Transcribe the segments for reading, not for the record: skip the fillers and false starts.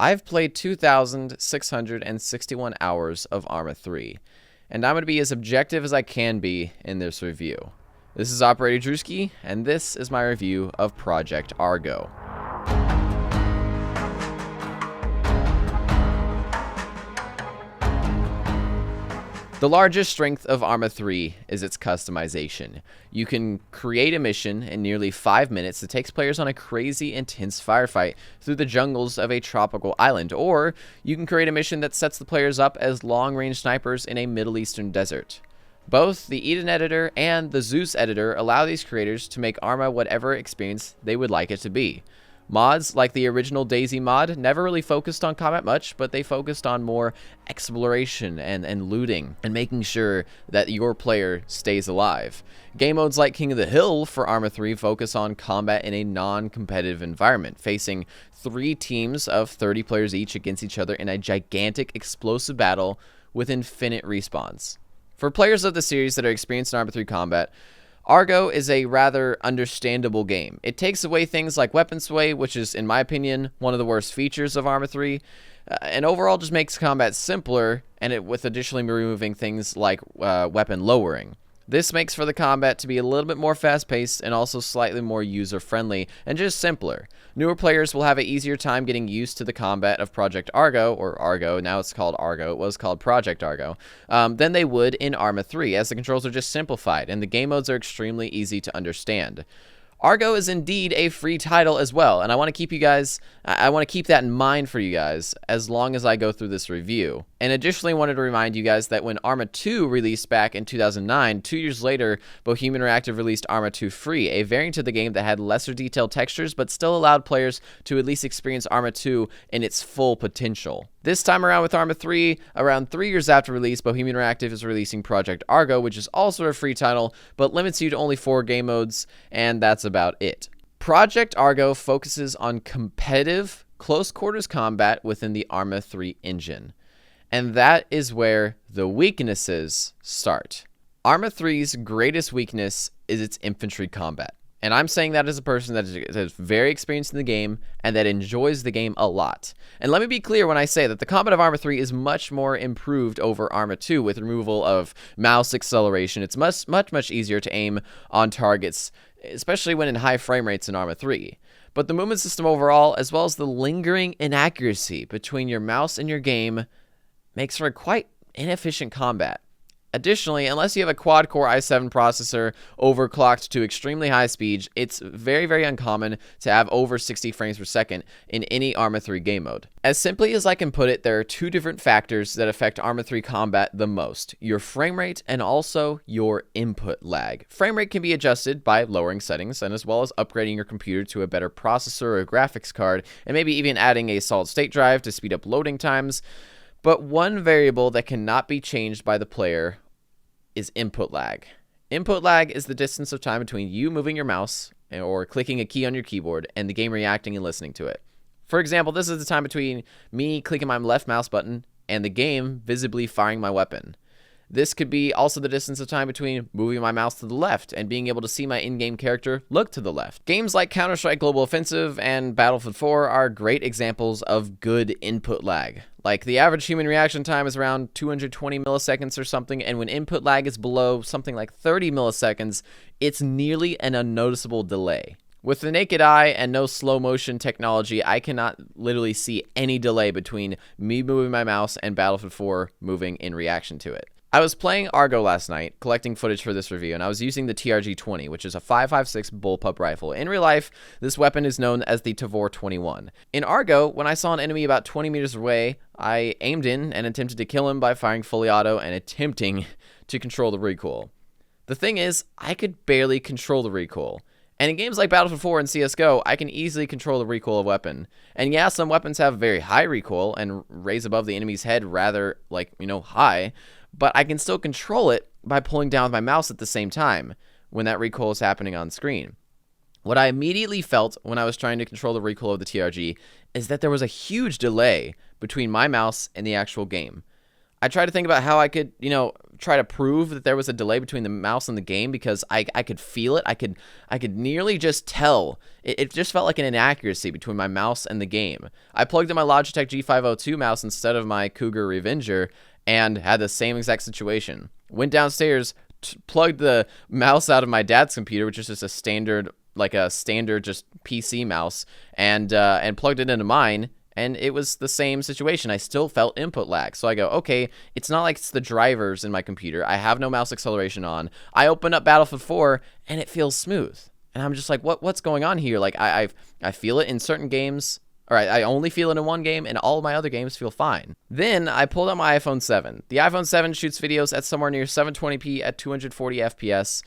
I've played 2,661 hours of Arma 3, and I'm going to be as objective as I can be in this review. This is Operator Drewski, and this is my review of Project Argo. The largest strength of Arma 3 is its customization. You can create a mission in nearly 5 minutes that takes players on a crazy, intense firefight through the jungles of a tropical island, or you can create a mission that sets the players up as long-range snipers in a Middle Eastern desert. Both the Eden editor and the Zeus editor allow these creators to make Arma whatever experience they would like it to be. Mods, like the original Daisy mod, never really focused on combat much, but they focused on more exploration and looting, and making sure that your player stays alive. Game modes like King of the Hill for Arma 3 focus on combat in a non-competitive environment, facing 3 teams of 30 players each against each other in a gigantic explosive battle with infinite respawns. For players of the series that are experienced in Arma 3 combat, Argo is a rather understandable game. It takes away things like weapon sway, which is, in my opinion, one of the worst features of Arma 3, and overall just makes combat simpler, and with additionally removing things like weapon lowering. This makes for the combat to be a little bit more fast-paced and also slightly more user-friendly and just simpler. Newer players will have an easier time getting used to the combat of Project Argo, or Argo, now it's called Argo, it was called Project Argo, than they would in Arma 3, as the controls are just simplified and the game modes are extremely easy to understand. Argo is indeed a free title as well, and I want to keep that in mind for you guys as long as I go through this review. And additionally, wanted to remind you guys that when Arma 2 released back in 2009, 2 years later, Bohemian Interactive released Arma 2 Free, a variant of the game that had lesser detailed textures, but still allowed players to at least experience Arma 2 in its full potential. This time around with Arma 3, around 3 years after release, Bohemian Interactive is releasing Project Argo, which is also a free title, but limits you to only 4 game modes, and that's about it. Project Argo focuses on competitive, close quarters combat within the Arma 3 engine. And that is where the weaknesses start. Arma 3's greatest weakness is its infantry combat. And I'm saying that as a person that is very experienced in the game and that enjoys the game a lot. And let me be clear when I say that the combat of Arma 3 is much more improved over Arma 2 with removal of mouse acceleration. It's much easier to aim on targets, especially when in high frame rates in Arma 3. But the movement system overall, as well as the lingering inaccuracy between your mouse and your game, makes for a quite inefficient combat. Additionally, unless you have a quad-core i7 processor overclocked to extremely high speeds, it's very uncommon to have over 60 frames per second in any Arma 3 game mode. As simply as I can put it, there are 2 different factors that affect Arma 3 combat the most: your frame rate and also your input lag. Frame rate can be adjusted by lowering settings and as well as upgrading your computer to a better processor or graphics card, and maybe even adding a solid-state drive to speed up loading times. But one variable that cannot be changed by the player is input lag. Input lag is the distance of time between you moving your mouse or clicking a key on your keyboard and the game reacting and listening to it. For example, this is the time between me clicking my left mouse button and the game visibly firing my weapon. This could be also the distance of time between moving my mouse to the left and being able to see my in-game character look to the left. Games like Counter-Strike Global Offensive and Battlefield 4 are great examples of good input lag. Like, the average human reaction time is around 220 milliseconds or something, and when input lag is below something like 30 milliseconds, it's nearly an unnoticeable delay. With the naked eye and no slow motion technology, I cannot literally see any delay between me moving my mouse and Battlefield 4 moving in reaction to it. I was playing Argo last night, collecting footage for this review, and I was using the TRG-20, which is a 5.56 bullpup rifle. In real life, this weapon is known as the Tavor 21. In Argo, when I saw an enemy about 20 meters away, I aimed in and attempted to kill him by firing fully auto and attempting to control the recoil. The thing is, I could barely control the recoil. And in games like Battlefield 4 and CSGO, I can easily control the recoil of weapon. And yeah, some weapons have very high recoil and raise above the enemy's head rather, high, but I can still control it by pulling down with my mouse at the same time when that recoil is happening on screen. What I immediately felt when I was trying to control the recoil of the TRG is that there was a huge delay between my mouse and the actual game. I tried to think about how I could, try to prove that there was a delay between the mouse and the game because I could feel it. I could nearly just tell. It just felt like an inaccuracy between my mouse and the game. I plugged in my Logitech G502 mouse instead of my Cougar Revenger and had the same exact situation. Went downstairs, plugged the mouse out of my dad's computer, which is just a standard just PC mouse, and plugged it into mine, and it was the same situation. I still felt input lag. So I go, okay, it's not like it's the drivers in my computer. I have no mouse acceleration on. I open up Battlefield 4, and it feels smooth. And I'm just like, what's going on here? Like, I feel it in certain games. All right, I only feel it in one game, and all of my other games feel fine. Then I pulled out my iPhone 7. The iPhone 7 shoots videos at somewhere near 720p at 240 FPS.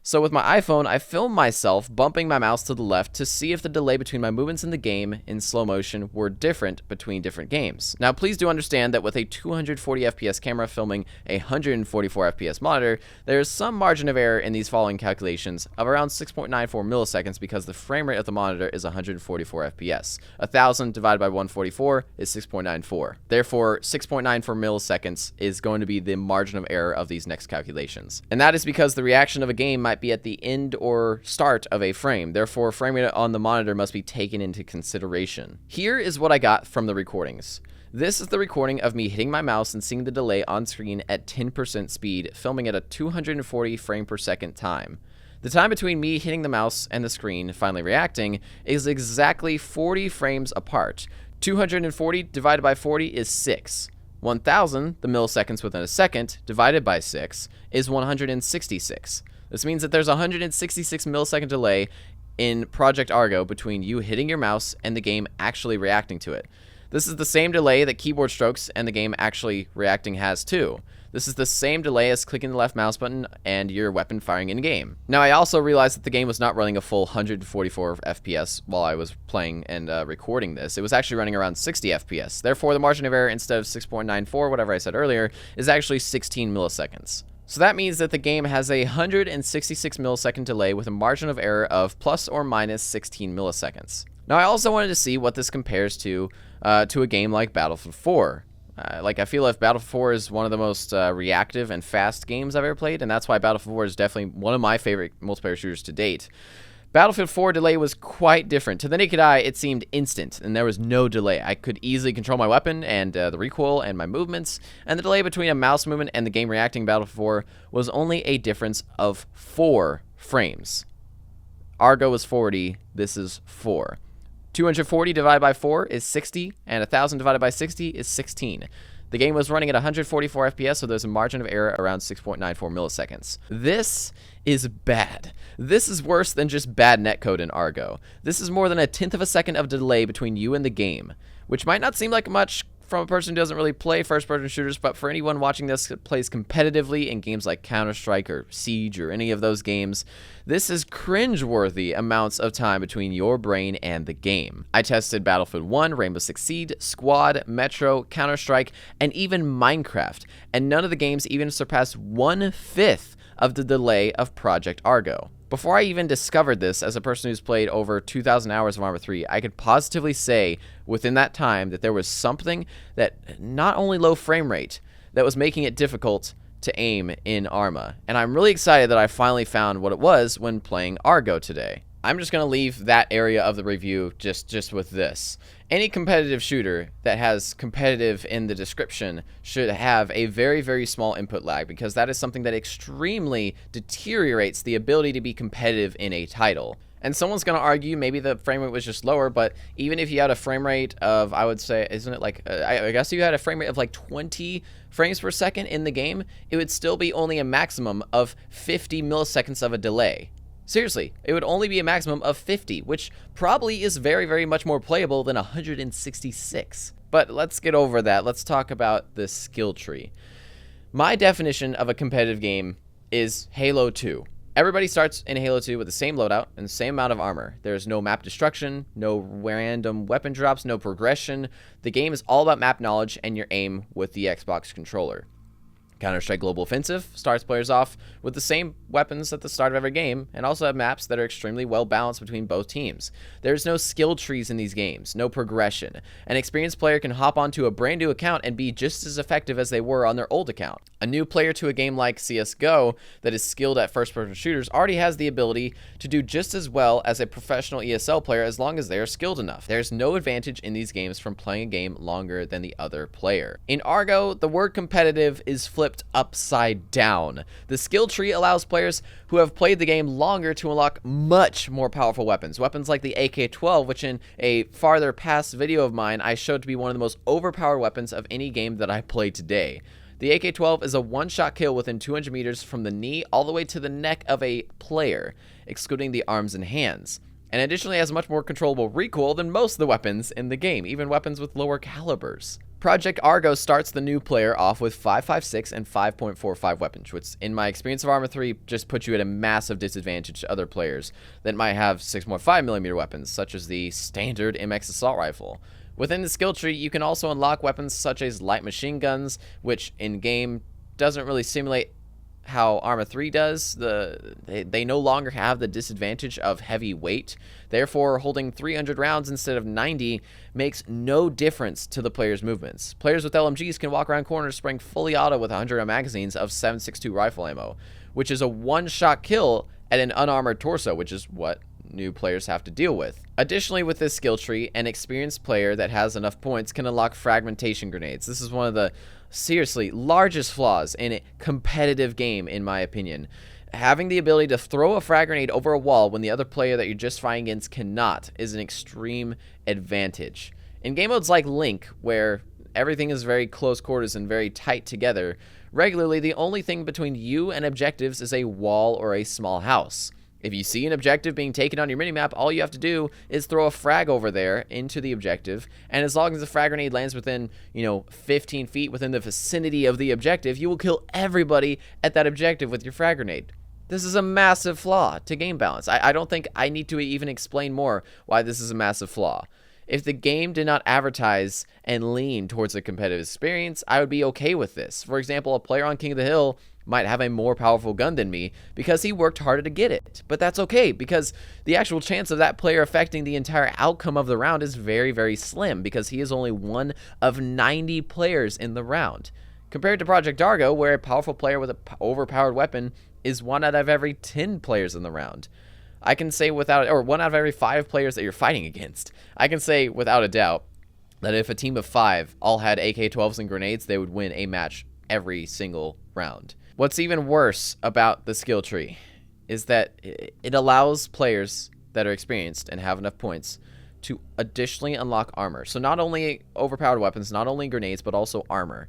So with my iPhone, I filmed myself bumping my mouse to the left to see if the delay between my movements in the game in slow motion were different between different games. Now, please do understand that with a 240 FPS camera filming a 144 FPS monitor, there is some margin of error in these following calculations of around 6.94 milliseconds because the frame rate of the monitor is 144 FPS. 1000 divided by 144 is 6.94. Therefore, 6.94 milliseconds is going to be the margin of error of these next calculations. And that is because the reaction of a game might be at the end or start of a frame. Therefore, frame rate on the monitor must be taken into consideration. Here is what I got from the recordings. This is the recording of me hitting my mouse and seeing the delay on screen at 10% speed, filming at a 240 frame per second time. The time between me hitting the mouse and the screen finally reacting is exactly 40 frames apart. 240 divided by 40 is 6. 1000, the milliseconds within a second, divided by 6, is 166. This means that there's a 166 millisecond delay in Project Argo between you hitting your mouse and the game actually reacting to it. This is the same delay that keyboard strokes and the game actually reacting has too. This is the same delay as clicking the left mouse button and your weapon firing in-game. Now, I also realized that the game was not running a full 144 FPS while I was playing and recording this. It was actually running around 60 FPS. Therefore, the margin of error, instead of 6.94, whatever I said earlier, is actually 16 milliseconds. So that means that the game has a 166 millisecond delay with a margin of error of plus or minus 16 milliseconds. Now, I also wanted to see what this compares to a game like Battlefield 4. I feel like Battlefield 4 is one of the most reactive and fast games I've ever played, and that's why Battlefield 4 is definitely one of my favorite multiplayer shooters to date. Battlefield 4 delay was quite different. To the naked eye, it seemed instant, and there was no delay. I could easily control my weapon and the recoil and my movements, and the delay between a mouse movement and the game reacting Battlefield 4 was only a difference of 4 frames. Argo was 40, this is 4. 240 divided by 4 is 60, and 1000 divided by 60 is 16. The game was running at 144 FPS, so there's a margin of error around 6.94 milliseconds. This is bad. This is worse than just bad netcode in Argo. This is more than a tenth of a second of delay between you and the game, which might not seem like much from a person who doesn't really play first-person shooters, but for anyone watching this that plays competitively in games like Counter-Strike or Siege or any of those games, this is cringe-worthy amounts of time between your brain and the game. I tested Battlefield 1, Rainbow Six Siege, Squad, Metro, Counter-Strike, and even Minecraft, and none of the games even surpassed 1/5 of the delay of Project Argo. Before I even discovered this, as a person who's played over 2,000 hours of Arma 3, I could positively say within that time that there was something that, not only low frame rate, that was making it difficult to aim in Arma. And I'm really excited that I finally found what it was when playing Argo today. I'm just going to leave that area of the review just with this. Any competitive shooter that has competitive in the description should have a very, very small input lag, because that is something that extremely deteriorates the ability to be competitive in a title. And someone's going to argue maybe the frame rate was just lower, but even if you had a frame rate of, I would say, isn't it like, I guess you had a frame rate of like 20 frames per second in the game, it would still be only a maximum of 50 milliseconds of a delay. Seriously, it would only be a maximum of 50, which probably is very, very much more playable than 166. But let's get over that. Let's talk about the skill tree. My definition of a competitive game is Halo 2. Everybody starts in Halo 2 with the same loadout and the same amount of armor. There's no map destruction, no random weapon drops, no progression. The game is all about map knowledge and your aim with the Xbox controller. Counter-Strike Global Offensive starts players off with the same weapons at the start of every game, and also have maps that are extremely well balanced between both teams. There's no skill trees in these games, no progression. An experienced player can hop onto a brand new account and be just as effective as they were on their old account. A new player to a game like CSGO that is skilled at first-person shooters already has the ability to do just as well as a professional ESL player as long as they are skilled enough. There's no advantage in these games from playing a game longer than the other player. In Argo, the word competitive is flipped upside down. The skill tree allows players who have played the game longer to unlock much more powerful weapons. Weapons like the AK-12, which in a farther past video of mine, I showed to be one of the most overpowered weapons of any game that I played today. The AK-12 is a one-shot kill within 200 meters from the knee all the way to the neck of a player, excluding the arms and hands. And additionally has much more controllable recoil than most of the weapons in the game, even weapons with lower calibers. Project Argo starts the new player off with 5.56 and 5.45 weapons, which in my experience of Arma 3 just puts you at a massive disadvantage to other players that might have 6.5mm weapons, such as the standard MX assault rifle. Within the skill tree, you can also unlock weapons such as light machine guns, which in-game doesn't really simulate how Arma 3 does. They no longer have the disadvantage of heavy weight. Therefore, holding 300 rounds instead of 90 makes no difference to the player's movements. Players with LMGs can walk around corners spraying fully auto with 100 magazines of 7.62 rifle ammo, which is a one-shot kill at an unarmored torso, which is what new players have to deal with. Additionally, with this skill tree, an experienced player that has enough points can unlock Fragmentation Grenades. This is one of the seriously largest flaws in a competitive game, in my opinion. Having the ability to throw a frag grenade over a wall when the other player that you're just fighting against cannot is an extreme advantage. In game modes like Link, where everything is very close quarters and very tight together, regularly the only thing between you and objectives is a wall or a small house. If you see an objective being taken on your minimap, all you have to do is throw a frag over there into the objective, and as long as the frag grenade lands within, 15 feet within the vicinity of the objective, you will kill everybody at that objective with your frag grenade. This is a massive flaw to game balance. I don't think I need to even explain more why this is a massive flaw. If the game did not advertise and lean towards a competitive experience, I would be okay with this. For example, a player on King of the Hill might have a more powerful gun than me because he worked harder to get it. But that's okay, because the actual chance of that player affecting the entire outcome of the round is very, very slim, because he is only one of 90 players in the round. Compared to Project Argo, where a powerful player with an overpowered weapon is 1 out of every 10 players in the round. I can say without, or 1 out of every 5 players that you're fighting against. I can say without a doubt that if a team of 5 all had AK-12s and grenades, they would win a match every single round. What's even worse about the skill tree is that it allows players that are experienced and have enough points to additionally unlock armor. So not only overpowered weapons, not only grenades, but also armor.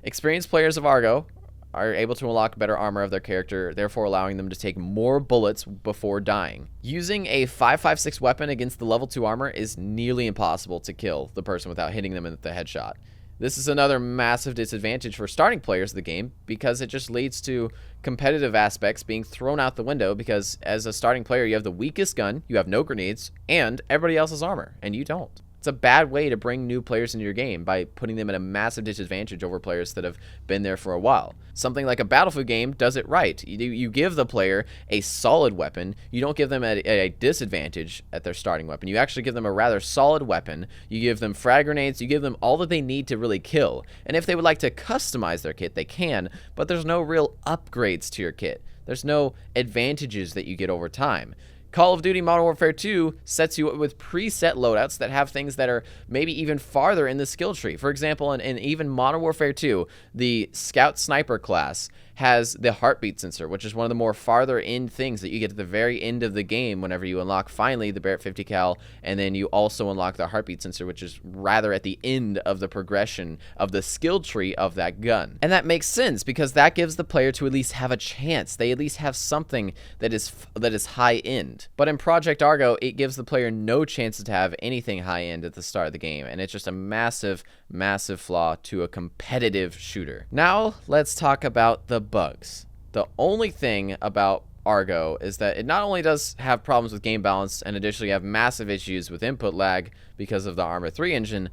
Experienced players of Argo are able to unlock better armor of their character, therefore allowing them to take more bullets before dying. Using a 5.56 weapon against the level 2 armor is nearly impossible to kill the person without hitting them with the headshot. This is another massive disadvantage for starting players of the game, because it just leads to competitive aspects being thrown out the window, because as a starting player you have the weakest gun, you have no grenades, and everybody else has armor, and you don't. It's a bad way to bring new players into your game by putting them at a massive disadvantage over players that have been there for a while. Something like a Battlefield game does it right. You give the player a solid weapon. You don't give them a disadvantage at their starting weapon. You actually give them a rather solid weapon. You give them frag grenades. You give them all that they need to really kill. And if they would like to customize their kit, they can, but there's no real upgrades to your kit. There's no advantages that you get over time. Call of Duty Modern Warfare 2 sets you up with preset loadouts that have things that are maybe even farther in the skill tree. For example, in even Modern Warfare 2, the Scout Sniper class has the heartbeat sensor, which is one of the more farther in things that you get at the very end of the game whenever you unlock finally the Barrett 50 cal, and then you also unlock the heartbeat sensor, which is rather at the end of the progression of the skill tree of that gun. And that makes sense, because that gives the player to at least have a chance. They at least have something that is high end. But in Project Argo, it gives the player no chances to have anything high end at the start of the game, and it's just a massive, massive flaw to a competitive shooter. Now, let's talk about the bugs. The only thing about Argo is that it not only does have problems with game balance, and additionally have massive issues with input lag because of the Arma 3 engine,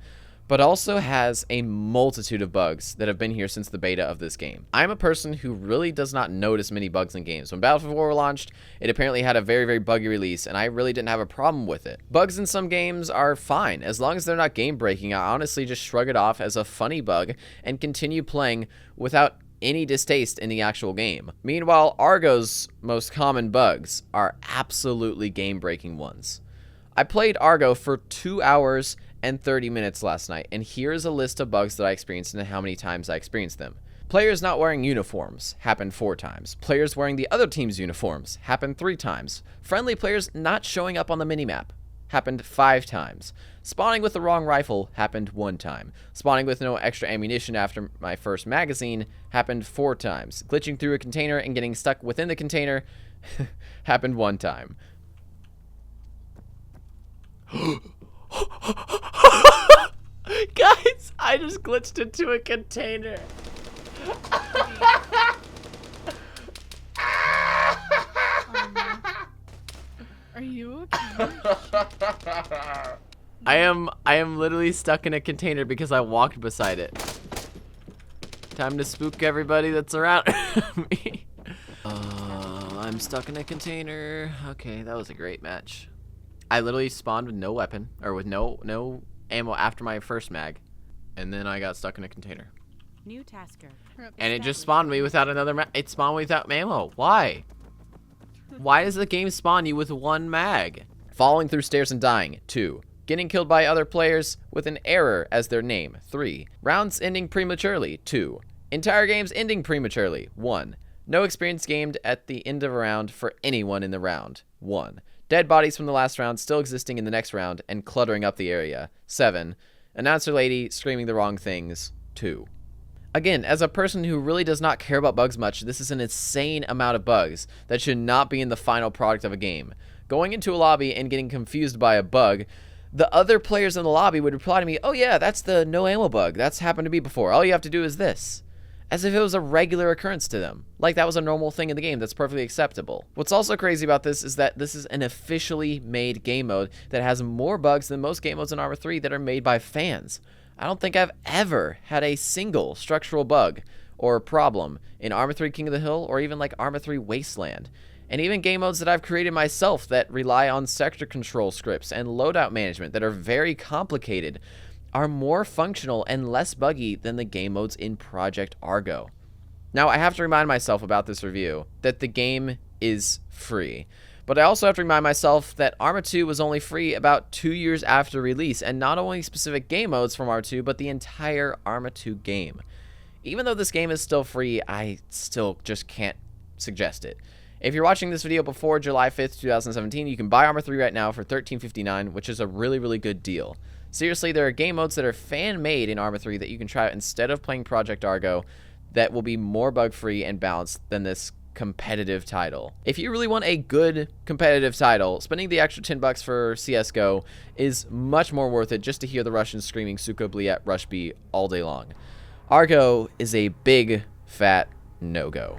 but also has a multitude of bugs that have been here since the beta of this game. I'm a person who really does not notice many bugs in games. When Battlefield 4 launched, it apparently had a very, very buggy release, and I really didn't have a problem with it. Bugs in some games are fine. As long as they're not game-breaking, I honestly just shrug it off as a funny bug and continue playing without any distaste in the actual game. Meanwhile, Argo's most common bugs are absolutely game-breaking ones. I played Argo for 2 hours and 30 minutes last night, and here is a list of bugs that I experienced and how many times I experienced them. Players not wearing uniforms happened 4 times. Players wearing the other team's uniforms happened 3 times. Friendly players not showing up on the minimap happened 5 times. Spawning with the wrong rifle happened 1 time. Spawning with no extra ammunition after my first magazine happened 4 times. Glitching through a container and getting stuck within the container happened 1 time. Guys, I just glitched into a container. Are you okay? I am literally stuck in a container because I walked beside it. Time to spook everybody that's around me. I'm stuck in a container. Okay, that was a great match. I literally spawned with no weapon, or with no ammo after my first mag, and then I got stuck in a container. New tasker. And it just spawned me without another it spawned without ammo. Why? Why does the game spawn you with 1 mag? Falling through stairs and dying, 2. Getting killed by other players with an error as their name, 3. Rounds ending prematurely, 2. Entire games ending prematurely, 1. No experience gained at the end of a round for anyone in the round, 1. Dead bodies from the last round still existing in the next round and cluttering up the area, 7. Announcer lady screaming the wrong things, 2. Again, as a person who really does not care about bugs much, this is an insane amount of bugs that should not be in the final product of a game. Going into a lobby and getting confused by a bug, the other players in the lobby would reply to me, oh yeah, that's the no ammo bug. That's happened to me before. All you have to do is this. As if it was a regular occurrence to them. Like that was a normal thing in the game that's perfectly acceptable. What's also crazy about this is that this is an officially made game mode that has more bugs than most game modes in Arma 3 that are made by fans. I don't think I've ever had a single structural bug or problem in Arma 3 King of the Hill or even like Arma 3 Wasteland. And even game modes that I've created myself that rely on sector control scripts and loadout management that are very complicated are more functional and less buggy than the game modes in Project Argo. Now, I have to remind myself about this review that the game is free. But I also have to remind myself that Arma 2 was only free about 2 years after release, and not only specific game modes from Arma 2, but the entire Arma 2 game. Even though this game is still free, I still just can't suggest it. If you're watching this video before July 5th, 2017, you can buy Arma 3 right now for $13.59, which is a really, really good deal. Seriously, there are game modes that are fan-made in Arma 3 that you can try out instead of playing Project Argo that will be more bug-free and balanced than this competitive title. If you really want a good competitive title, spending the extra $10 for CSGO is much more worth it just to hear the Russians screaming Suko Bliat Rush B all day long. Argo is a big, fat no-go.